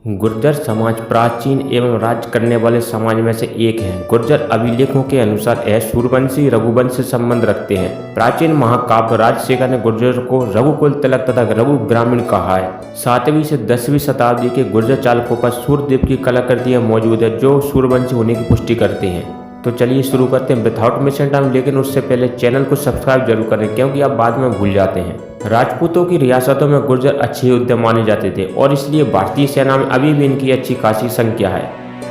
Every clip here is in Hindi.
गुर्जर समाज प्राचीन एवं राज करने वाले समाज में से एक है। गुर्जर अभिलेखों के अनुसार यह सूर्यवंशी रघुवंश से संबंध रखते हैं। प्राचीन महाकाव्य राजशेखर ने गुर्जर को रघुकुल तिलक तथा रघु ग्रामीण कहा है। 7वीं से 10वीं शताब्दी के गुर्जर चालकों पर सूर्यदेव की कलाकृतियां मौजूद है जो सूर्यवंशी होने की पुष्टि करते हैं। तो चलिए शुरू करते हैं विदाउट मिशन टाइम, लेकिन उससे पहले चैनल को सब्सक्राइब जरूर करें क्योंकि आप बाद में भूल जाते हैं। राजपूतों की रियासतों में गुर्जर अच्छे योद्धा माने जाते थे और इसलिए भारतीय सेना में अभी भी इनकी अच्छी खासी संख्या है।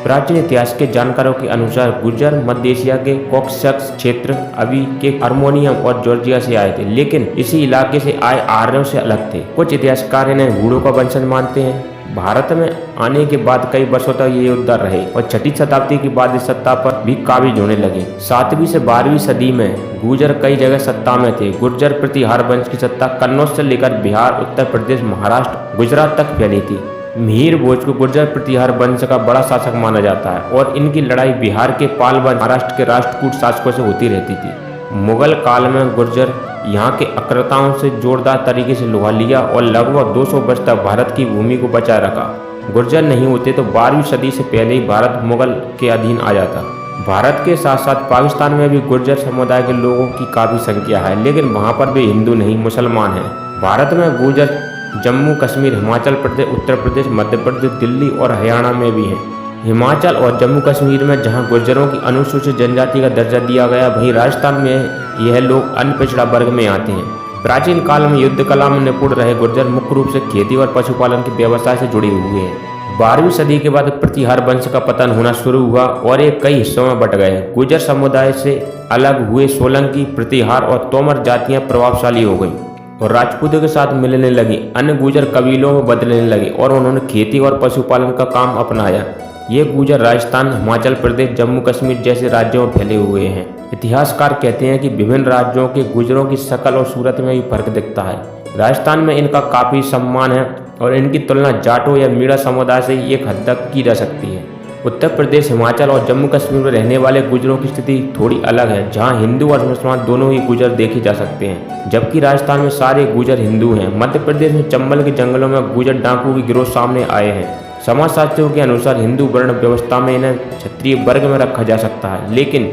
प्राचीन इतिहास के जानकारों के अनुसार गुर्जर मध्य एशिया के कॉकसस क्षेत्र अभी के अर्मेनिया और जॉर्जिया से आए थे, लेकिन इसी इलाके से आए आर्यों से अलग थे। कुछ इतिहासकार इन्हें हूणों का वंशज मानते हैं। भारत में आने के बाद कई वर्षों तक ये योद्धा रहे और 6वीं शताब्दी के बाद इस सत्ता पर भी काबिज होने लगे। 7वीं से 12वीं सदी में गुर्जर कई जगह सत्ता में थे। गुर्जर प्रतिहार वंश की सत्ता कन्नौज से लेकर बिहार, उत्तर प्रदेश, महाराष्ट्र, गुजरात तक फैली थी। मिहिर भोज को गुर्जर प्रतिहार वंश का बड़ा शासक माना जाता है और इनकी लड़ाई बिहार के पाल वंश, महाराष्ट्र के राष्ट्रकूट शासकों से होती रहती थी। मुगल काल में गुर्जर यहाँ के आक्रांताओं से जोरदार तरीके से लुहा लिया और लगभग 200 वर्ष तक भारत की भूमि को बचाए रखा। गुर्जर नहीं होते तो 12वीं सदी से पहले ही भारत मुगल के अधीन आ जाता। भारत के साथ साथ पाकिस्तान में भी गुर्जर समुदाय के लोगों की काफ़ी संख्या है, लेकिन वहाँ पर भी हिंदू नहीं मुसलमान हैं। भारत में गुर्जर जम्मू कश्मीर, हिमाचल प्रदेश, उत्तर प्रदेश, मध्य प्रदेश, दिल्ली और हरियाणा में भी हैं। हिमाचल और जम्मू कश्मीर में जहां गुर्जरों की अनुसूचित जनजाति का दर्जा दिया गया, वहीं राजस्थान में यह लोग अन्य पिछड़ा वर्ग में आते हैं। प्राचीन काल में युद्ध कला में निपुण रहे गुर्जर मुख्य रूप से खेती और पशुपालन के व्यवसाय से जुड़े हुए हैं। 12वीं सदी के बाद प्रतिहार वंश का पतन होना शुरू हुआ और ये कई हिस्सों में बट गए। गुर्जर समुदाय से अलग हुए सोलंकी, प्रतिहार और तोमर जातियां प्रभावशाली हो गईं और राजपूतों के साथ मिलने लगी। अन्य गुर्जर कबीलों में बदलने लगे और उन्होंने खेती और पशुपालन का काम अपनाया। ये गुर्जर राजस्थान, हिमाचल प्रदेश, जम्मू कश्मीर जैसे राज्यों में फैले हुए हैं। इतिहासकार कहते हैं कि विभिन्न राज्यों के गुर्जरों की शक्ल और सूरत में भी फर्क दिखता है। राजस्थान में इनका काफ़ी सम्मान है और इनकी तुलना जाटों या मीणा समुदाय से एक हद तक की जा सकती है। उत्तर प्रदेश, हिमाचल और जम्मू कश्मीर में रहने वाले गुर्जरों की स्थिति थोड़ी अलग है, जहां हिंदू और मुसलमान दोनों ही गुर्जर देखे जा सकते हैं, जबकि राजस्थान में सारे गुर्जर हिंदू हैं। मध्य प्रदेश में चंबल के जंगलों में गुर्जर डाकू के गिरोह सामने आए हैं। समाजशास्त्रियों के अनुसार हिंदू वर्ण व्यवस्था में इन्हें क्षत्रिय वर्ग में रखा जा सकता है, लेकिन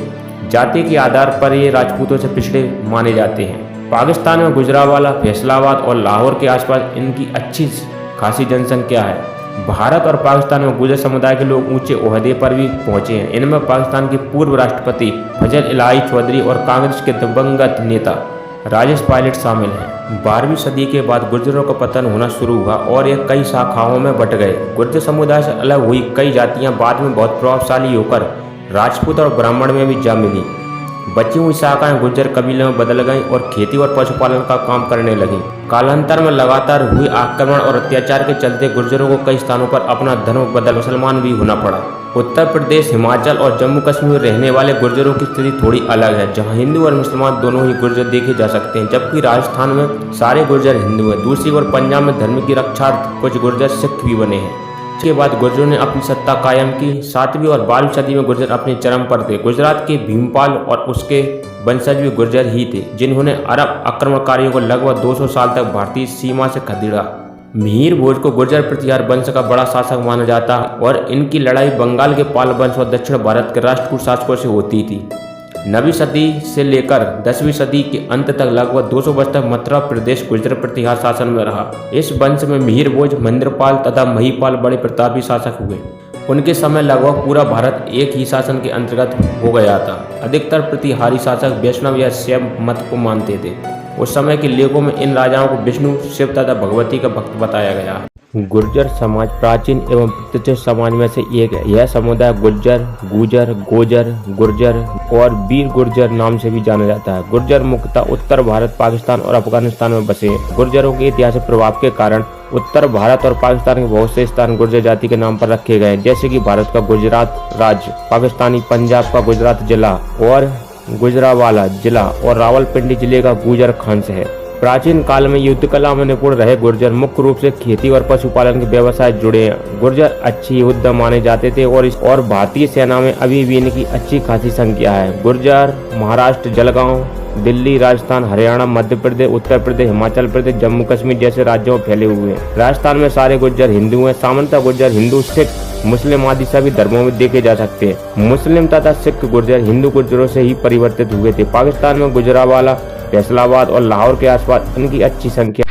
जाति के आधार पर ये राजपूतों से पिछड़े माने जाते हैं। पाकिस्तान में गुजरांवाला, फैसलाबाद और लाहौर के आसपास इनकी अच्छी खासी जनसंख्या है। भारत और पाकिस्तान में गुर्जर समुदाय के लोग ऊंचे ओहदे पर भी पहुंचे हैं। इनमें पाकिस्तान के पूर्व राष्ट्रपति फजल इलाही चौधरी और कांग्रेस के दिवंगत नेता राजेश पायलट शामिल हैं। 12वीं सदी के बाद गुर्जरों का पतन होना शुरू हुआ और ये कई शाखाओं में बट गए। गुर्जर समुदाय से अलग हुई कई जातियां बाद में बहुत प्रभावशाली होकर राजपूत और ब्राह्मण में भी जा मिली। बची हुई शाखाएं गुर्जर कबीले में बदल गईं और खेती और पशुपालन का काम करने लगी। कालांतर में लगातार हुए आक्रमण और अत्याचार के चलते गुर्जरों को कई स्थानों पर अपना धर्म बदल मुसलमान भी होना पड़ा। उत्तर प्रदेश, हिमाचल और जम्मू कश्मीर में रहने वाले गुर्जरों की स्थिति थोड़ी अलग है, जहां हिंदू और मुसलमान दोनों ही गुर्जर देखे जा सकते हैं, जबकि राजस्थान में सारे गुर्जर हिंदू हैं। दूसरी ओर पंजाब में धर्म की रक्षार्थ कुछ गुर्जर सिख भी बने हैं। इसके बाद गुर्जरों ने अपनी सत्ता कायम की। 7वीं और 12वीं सदी में गुर्जर अपने चरम पर थे। गुजरात के भीमपाल और उसके वंशज भी गुर्जर ही थे, जिन्होंने अरब आक्रमणकारियों को लगभग 200 साल तक भारतीय सीमा से खदेड़ा। मिहिर भोज को गुर्जर प्रतिहार वंश का बड़ा शासक माना जाता है और इनकी लड़ाई बंगाल के पाल वंश और दक्षिण भारत के राष्ट्रकूट शासकों से होती थी। 9वीं सदी से लेकर 10वीं सदी के अंत तक लगभग 200 वर्ष तक मथुरा प्रदेश गुर्जर प्रतिहार शासन में रहा। इस वंश में मिहिर भोज, महेंद्रपाल तथा महिपाल बड़े प्रतापी शासक हुए। उनके समय लगभग पूरा भारत एक ही शासन के अंतर्गत हो गया था। अधिकतर प्रतिहारी शासक वैष्णव या शैव मत को मानते थे। उस समय के लेखों में इन राजाओं को विष्णु, शिव तथा भगवती का भक्त बताया गया है। गुर्जर समाज प्राचीन एवं प्रतिष्ठित समाज में से एक है। यह समुदाय गुर्जर, गूजर, गोजर, गुर्जर और वीर गुर्जर नाम से भी जाना जाता है। गुर्जर मुख्यतः उत्तर भारत, पाकिस्तान और अफगानिस्तान में बसे हैं। गुर्जरों के ऐतिहासिक प्रभाव के कारण उत्तर भारत और पाकिस्तान के बहुत से स्थान गुर्जर जाति के नाम पर रखे गए हैं, जैसे कि भारत का गुजरात राज्य, पाकिस्तानी पंजाब का गुजरात जिला और गुजरांवाला जिला और रावलपिंडी जिले का गुर्जर खंड है। प्राचीन काल में युद्ध कला में निपुण रहे गुर्जर मुख्य रूप से खेती और पशुपालन के व्यवसाय जुड़े हैं। गुर्जर अच्छे योद्धा माने जाते थे और भारतीय सेना में अभी भी इनकी अच्छी खासी संख्या है। गुर्जर महाराष्ट्र, जलगांव, दिल्ली, राजस्थान, हरियाणा, मध्य प्रदेश, उत्तर प्रदेश, हिमाचल प्रदेश, जम्मू कश्मीर जैसे राज्यों में फैले हुए हैं। राजस्थान में सारे गुर्जर हिंदू हैं। सामान्यतः गुर्जर हिंदू, सिख, मुस्लिम आदि सभी धर्मों में देखे जा सकते हैं। मुस्लिम तथा सिख गुर्जर हिंदू गुर्जरों से ही परिवर्तित हुए थे। पाकिस्तान में गुजरावाला, फैसलाबाद और लाहौर के आसपास इनकी अच्छी संख्या